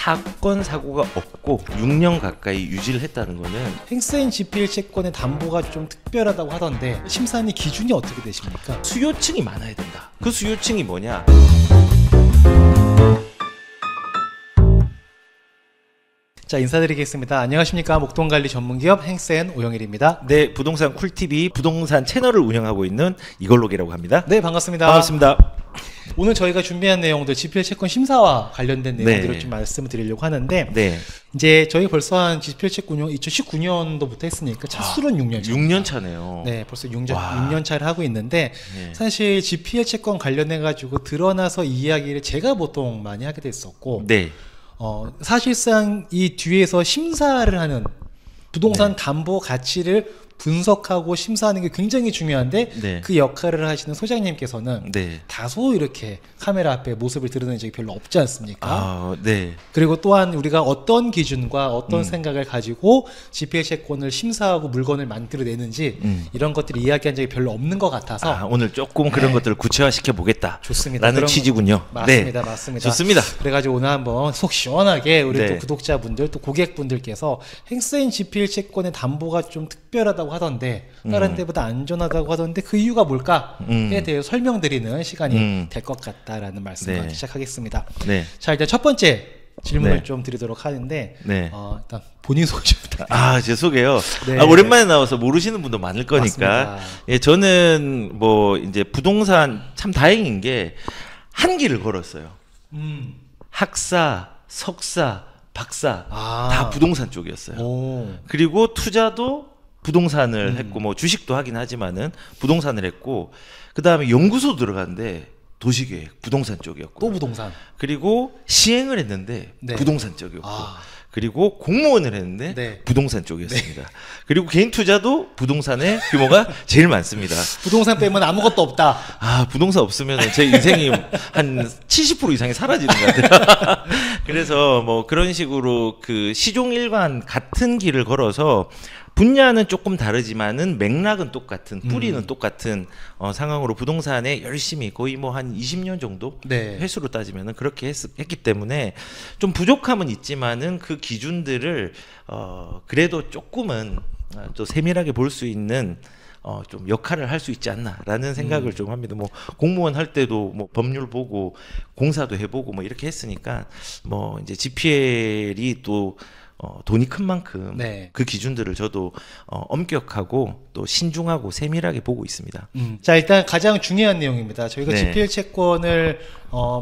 사건 사고가 없고 6년 가까이 유지를 했다는 거는 행스앤 GPL 채권의 담보가 좀 특별하다고 하던데 심사님 기준이 어떻게 되십니까? 수요층이 많아야 된다. 그 수요층이 뭐냐? 자, 인사드리겠습니다. 안녕하십니까. 목동관리 전문기업 행스앤 오영일입니다. 네, 부동산 쿨TV 부동산 채널을 운영하고 있는 이걸록이라고 합니다. 네, 반갑습니다. 반갑습니다. 오늘 저희가 준비한 내용들 GPL 채권 심사와 관련된 내용들을 네. 좀 말씀을 드리려고 하는데 네, 이제 저희 벌써 한 GPL 채권 운영 2019년도부터 했으니까 차수는 6년 차. 6년 차네요. 네, 벌써 6년 차를 하고 있는데 네. 사실 GPL 채권 관련해 가지고 드러나서 이 이야기를 제가 보통 많이 하게 됐었고 네. 사실상 이 뒤에서 심사를 하는 부동산 네. 담보 가치를 분석하고 심사하는 게 굉장히 중요한데 네. 그 역할을 하시는 소장님께서는 네. 다소 이렇게 카메라 앞에 모습을 드러내는 적이 별로 없지 않습니까? 아, 네. 그리고 또한 우리가 어떤 기준과 어떤 생각을 가지고 GPL 채권을 심사하고 물건을 만들어내는지 이런 것들을 이야기한 적이 별로 없는 것 같아서 아, 오늘 조금 그런 것들을 구체화시켜 보겠다. 좋습니다. 라는 그런 취지군요. 맞습니다. 네. 맞습니다. 좋습니다. 그래가지고 오늘 한번 속 시원하게 우리 네. 또 구독자분들 또 고객분들께서 행스앤 GPL 채권의 담보가 좀 특별하다고 하던데 다른 데보다 안전하다고 하던데 그 이유가 뭘까에 대해 설명드리는 시간이 될 것 같다라는 말씀을 네. 시작하겠습니다. 네. 자, 일단 첫 번째 질문을 네. 좀 드리도록 하는데 네. 일단 본인 소개 좀 부탁드립니다. 아, 제 소개요. 네. 아, 오랜만에 나와서 모르시는 분도 많을 거니까. 맞습니다. 예, 저는 뭐 이제 부동산 참 다행인 게 한 길을 걸었어요. 학사, 석사, 박사 다 부동산 쪽이었어요. 오. 그리고 투자도 부동산을 했고 뭐 주식도 하긴 하지만은 부동산을 했고 그다음에 연구소 들어갔는데 도시계획 부동산 쪽이었고 또 부동산. 그리고 시행을 했는데 네. 부동산 쪽이었고 아. 그리고 공무원을 했는데 네. 부동산 쪽이었습니다. 그리고 개인 투자도 부동산의 규모가 제일 많습니다. 부동산 빼면 아무것도 없다. 아, 부동산 없으면 제 인생이 한 70% 이상이 사라지는 것 같아요. 그래서 뭐 그런 식으로 그 시종일관 같은 길을 걸어서 분야는 조금 다르지만은 맥락은 똑같은 뿌리는 똑같은 상황으로 부동산에 열심히 거의 뭐 한 20년 정도 네. 횟수로 따지면은 그렇게 했기 때문에 좀 부족함은 있지만은 그 기준들을 그래도 조금은 또 세밀하게 볼 수 있는 좀 역할을 할 수 있지 않나라는 생각을 좀 합니다. 뭐 공무원 할 때도 뭐 법률 보고 공사도 해보고 뭐 이렇게 했으니까 뭐 이제 GPL이 또 돈이 큰 만큼 네. 그 기준들을 저도 엄격하고 또 신중하고 세밀하게 보고 있습니다. 자, 일단 가장 중요한 내용입니다. 저희가 네. GPL 채권을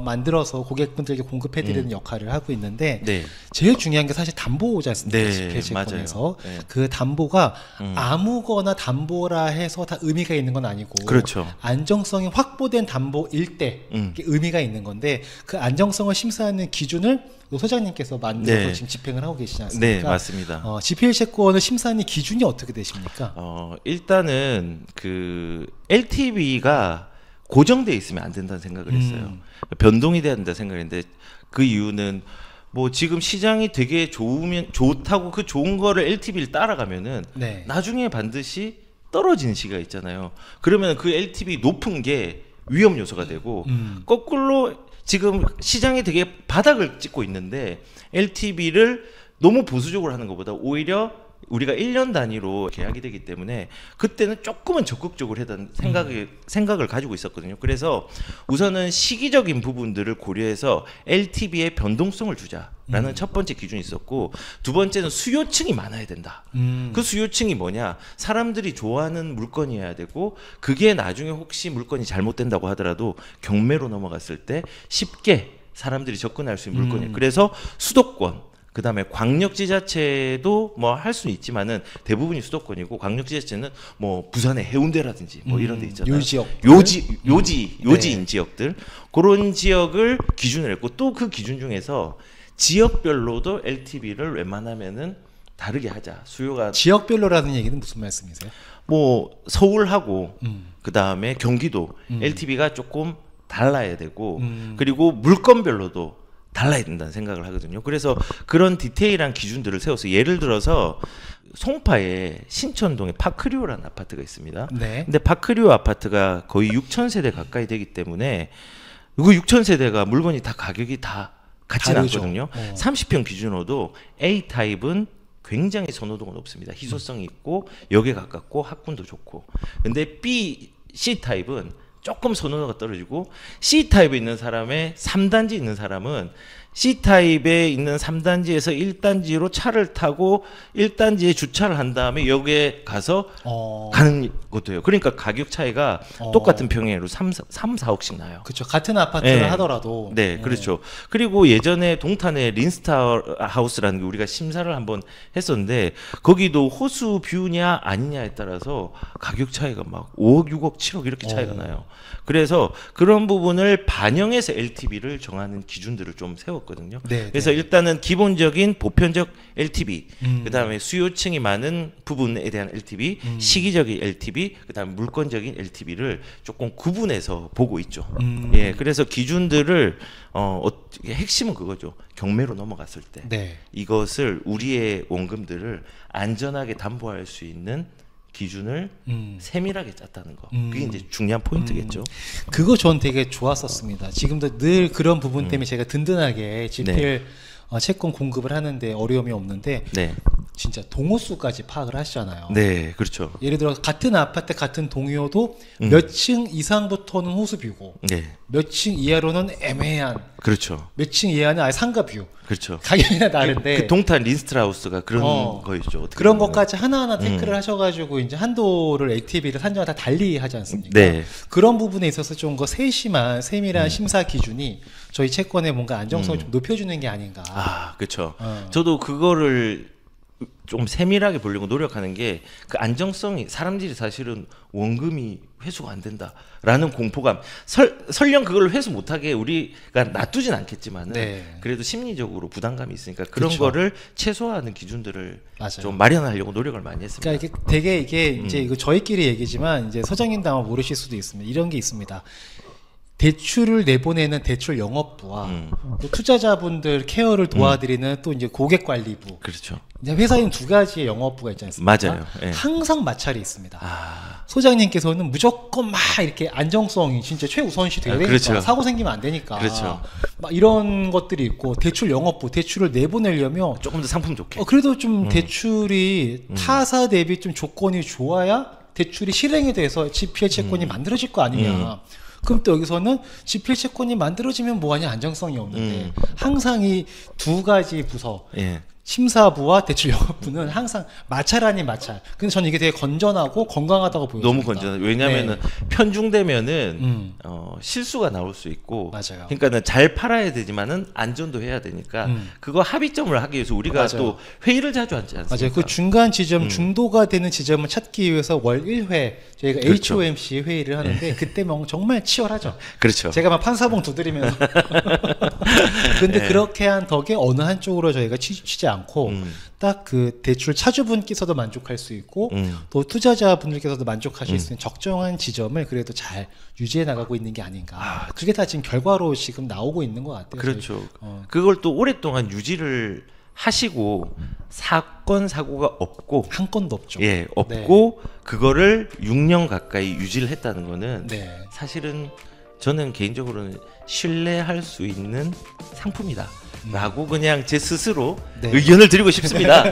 만들어서 고객분들께 공급해드리는 역할을 하고 있는데 네. 제일 중요한 게 사실 담보지 않습니까? 네, GPL 채권에서 맞아요. 네. 그 담보가 아무거나 담보라 해서 다 의미가 있는 건 아니고 그렇죠. 안정성이 확보된 담보일 때 이게 의미가 있는 건데 그 안정성을 심사하는 기준을 노 소장님께서 만들어서 네. 지금 집행을 하고 계시지 않습니까? 네, 맞습니다. GPL 채권을 심사하는 기준이 어떻게 되십니까? 일단은 그 LTV가 고정돼 있으면 안 된다는 생각을 했어요. 변동이 돼야 된다 생각했는데 그 이유는 뭐 지금 시장이 되게 좋다고 그 좋은 거를 LTV를 따라가면은 네. 나중에 반드시 떨어지는 시기가 있잖아요. 그러면 그 LTV 높은 게 위험 요소가 되고 거꾸로 지금 시장이 되게 바닥을 찍고 있는데 LTV를 너무 보수적으로 하는 것보다 오히려 우리가 1년 단위로 계약이 되기 때문에 그때는 조금은 적극적으로 해던 생각을 가지고 있었거든요. 그래서 우선은 시기적인 부분들을 고려해서 LTV의 변동성을 주자라는 첫 번째 기준이 있었고 두 번째는 수요층이 많아야 된다. 그 수요층이 뭐냐? 사람들이 좋아하는 물건이어야 되고 그게 나중에 혹시 물건이 잘못된다고 하더라도 경매로 넘어갔을 때 쉽게 사람들이 접근할 수 있는 물건이에요. 그래서 수도권 그 다음에 광역지자체도 뭐 할 수는 있지만은 대부분이 수도권이고 광역지자체는 뭐 부산의 해운대라든지 뭐 이런 데 있잖아요. 요지인 지역들 그런 지역을 기준으로 했고 또 그 기준 중에서 지역별로도 LTV를 웬만하면은 다르게 하자. 수요가 지역별로라는 얘기는 무슨 말씀이세요? 뭐 서울하고 그 다음에 경기도 LTV가 조금 달라야 되고 그리고 물건별로도 달라야 된다는 생각을 하거든요. 그래서 그런 디테일한 기준들을 세워서 예를 들어서 송파에 신천동에 파크리오라는 아파트가 있습니다. 네. 근데 파크리오 아파트가 거의 6,000세대 가까이 되기 때문에 이거 6,000세대가 물건이 다 가격이 다 같지는 다르죠. 않거든요. 30평 기준으로도 A 타입은 굉장히 선호도가 높습니다. 희소성이 있고 역에 가깝고 학군도 좋고. 근데 B, C 타입은 조금 선호도가 떨어지고 C 타입에 있는 사람의 3단지 있는 사람은 C 타입에 있는 3단지에서 1단지로 차를 타고 1단지에 주차를 한 다음에 역에 가서 가는 것도 해요. 그러니까 가격 차이가 똑같은 평형으로 3, 4억씩 나요. 그렇죠. 같은 아파트를 네. 하더라도. 네, 그렇죠. 그리고 예전에 동탄에 린스타 하우스라는 게 우리가 심사를 한번 했었는데 거기도 호수 뷰냐 아니냐에 따라서 가격 차이가 막 5억, 6억, 7억 이렇게 차이가 나요. 그래서 그런 부분을 반영해서 LTV를 정하는 기준들을 좀 세웠거든요. 네, 그래서 네. 일단은 기본적인 보편적 LTV, 그다음에 수요층이 많은 부분에 대한 LTV, 시기적인 LTV, 그다음에 물건적인 LTV를 조금 구분해서 보고 있죠. 예, 그래서 기준들을 핵심은 그거죠. 경매로 넘어갔을 때 네. 이것을 우리의 원금들을 안전하게 담보할 수 있는 기준을 세밀하게 짰다는 거. 그게 이제 중요한 포인트겠죠. 그거 전 되게 좋았었습니다. 지금도 늘 그런 부분 때문에 제가 든든하게 집필 채권 공급을 하는데 어려움이 없는데 네, 진짜 동호수까지 파악을 하시잖아요. 네, 그렇죠. 예를 들어 같은 아파트 같은 동요도 몇 층 이상부터는 호수뷰고 네, 몇 층 이하로는 애매한, 그렇죠. 몇 층 이하는 아예 상가뷰. 그렇죠. 가격이 다른데 그 동탄 린스트라우스가 그런 거였죠. 어떻게 그런 보면. 것까지 하나하나 태클을 하셔가지고 이제 한도를 LTV를 산정을 다 달리 하지 않습니까? 네. 그런 부분에 있어서 좀 더 세밀한 심사 기준이 저희 채권의 뭔가 안정성을 좀 높여주는 게 아닌가. 아, 그렇죠. 저도 그거를 좀 세밀하게 보려고 노력하는 게 그 안정성이 사람들이 사실은 원금이 회수가 안 된다라는 공포감 설령 그걸 회수 못하게 우리가 놔두진 않겠지만은 네. 그래도 심리적으로 부담감이 있으니까 그런 그쵸. 거를 최소화하는 기준들을 맞아요. 좀 마련하려고 노력을 많이 했습니다. 그러니까 이게 되게 이게 이제 이거 저희끼리 얘기지만 이제 소장님도 아마 모르실 수도 있습니다. 이런 게 있습니다. 대출을 내보내는 대출 영업부와 또 투자자분들 케어를 도와드리는 또 이제 고객관리부. 그렇죠. 이제 회사인 두 가지의 영업부가 있지 않습니까? 맞아요. 예. 항상 마찰이 있습니다. 아, 소장님께서는 무조건 막 이렇게 안정성이 진짜 최우선시 돼야 되니까 그렇죠. 사고 생기면 안 되니까 그렇죠. 막 이런 것들이 있고 대출 영업부 대출을 내보내려면 조금 더 상품 좋게. 그래도 좀 대출이 타사 대비 좀 조건이 좋아야 대출이 실행이 돼서 지피엘 채권이 만들어질 거 아니냐. 그럼 또 여기서는 지피엘 채권이 만들어지면 뭐하냐 안정성이 없는데 항상 이 두 가지 부서 예. 심사부와 대출 영업부는 항상 마찰 아닌 마찰. 근데 저는 이게 되게 건전하고 건강하다고 보여요. 너무 건전해. 왜냐면은 편중되면은 음. 실수가 나올 수 있고. 맞아요. 그러니까는 잘 팔아야 되지만은 안전도 해야 되니까 그거 합의점을 하기 위해서 우리가 맞아요. 또 회의를 자주 하지 않습니까? 맞아요. 그 중간 지점, 중도가 되는 지점을 찾기 위해서 월 1회 저희가 그렇죠. HOMC 회의를 하는데 그때 뭐 정말 치열하죠. 그렇죠. 제가 막 판사봉 두드리면서. 근데 그렇게 한 덕에 어느 한쪽으로 저희가 치지 않고 딱 그 대출 차주분께서도 만족할 수 있고 또 투자자분들께서도 만족하실 수 있는 적정한 지점을 그래도 잘 유지해 나가고 있는 게 아닌가. 그게 다 지금 결과로 지금 나오고 있는 것 같아요. 그렇죠. 저희. 그걸 또 오랫동안 유지를 하시고 사건 사고가 없고 한 건도 없죠. 예, 없고 그거를 6년 가까이 유지를 했다는 거는 네. 사실은 저는 개인적으로는 신뢰할 수 있는 상품이다. 라고 그냥 제 스스로 네. 의견을 드리고 싶습니다.